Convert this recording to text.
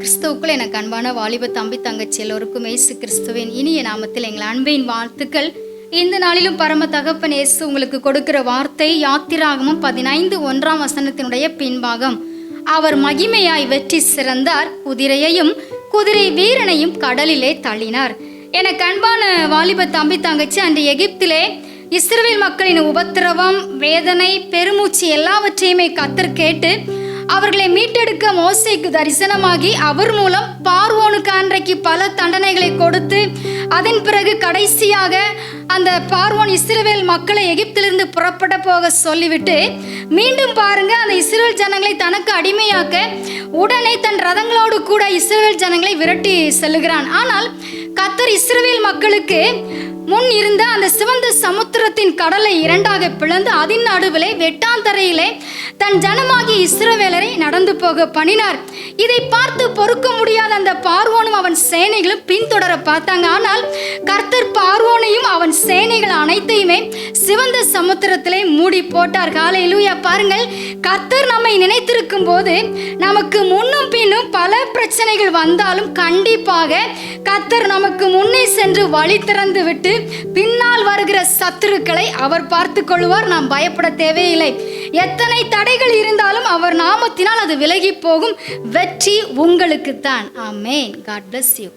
கிறிஸ்துவுக்குள் எனக்கு அன்பான வாலிப தம்பி தங்கச்சி எல்லோருக்கும் இயேசு கிறிஸ்துவின் இனிய நாமத்தில் எங்கள் அன்பின் வாழ்த்துக்கள். இந்த நாளிலும் பரம தகப்பன் இயேசு உங்களுக்கு கொடுக்கிற வார்த்தை யாத்திராகமம் 15:1 பின்பாகம். அவர் மகிமையாய் வெற்றி சிறந்தார், குதிரையையும் குதிரை வீரனையும் கடலிலே தள்ளினார். எனக்கு அன்பான வாலிப தம்பி தங்கச்சி, அன்று எகிப்திலே இஸ்ரவேல் மக்களின் உபத்திரவம், வேதனை, பெருமூச்சு எல்லாவற்றையுமே கர்த்தர் கேட்டு அவர்களை மீட்டெடுக்க மோசேக்கு தரிசனமாகி அவர் மூலம் பார்வோனுக்கு அன்றைக்கு பல தண்டனைகளை கொடுத்து அதன் பிறகு கடைசியாக அந்த பார்வோன் இஸ்ரவேல் மக்களை எகிப்திலிருந்து புறப்பட போக சொல்லிவிட்டு மீண்டும் பாருங்க, அந்த இஸ்ரவேல் ஜனங்களை தனக்கு அடிமையாக்க உடனே தன் ரதங்களோடு கூட இஸ்ரவேல் ஜனங்களை விரட்டி செல்லுகிறான். ஆனால் கர்த்தர் இஸ்ரவேல் மக்களுக்கு முன் இருந்த அந்த சிவந்த சமுத்திரத்தின் கடலை இரண்டாக பிளந்து அதன் நடுவிலே வெட்டாந்தரையிலே தன் ஜனமாகிய இஸ்ரவேலரை நடந்து போக பண்ணினார். இதை பார்த்து பொறுக்க முடியாத அந்த பார்வோனும் அவன் சேனைகளும் பின்தொடர பார்த்தாங்க. ஆனால் கர்த்தர் பார்வோனையும் அவன் சேனைகள் அனைத்தையுமே சிவந்த சமுத்திரத்திலே மூடி போட்டார். ஹல்லேலூயா. பாருங்கள், கர்த்தர் நம்மை நினைத்திருக்கும் போது நமக்கு முன்னும் பின்னும் பல பிரச்சனைகள் வந்தாலும் கண்டிப்பாக கர்த்தர் நமக்கு முன்னே சென்று வழி திறந்து விட்டு பின்னால் வருகிற சத்துருக்களை அவர் பார்த்து கொள்வார். நாம் பயப்பட தேவையில்லை. எத்தனை தடைகள் இருந்தாலும் அவர் நாமத்தினால் அது விலகி போகும். வெற்றி உங்களுக்குத்தான். ஆமென். God bless you.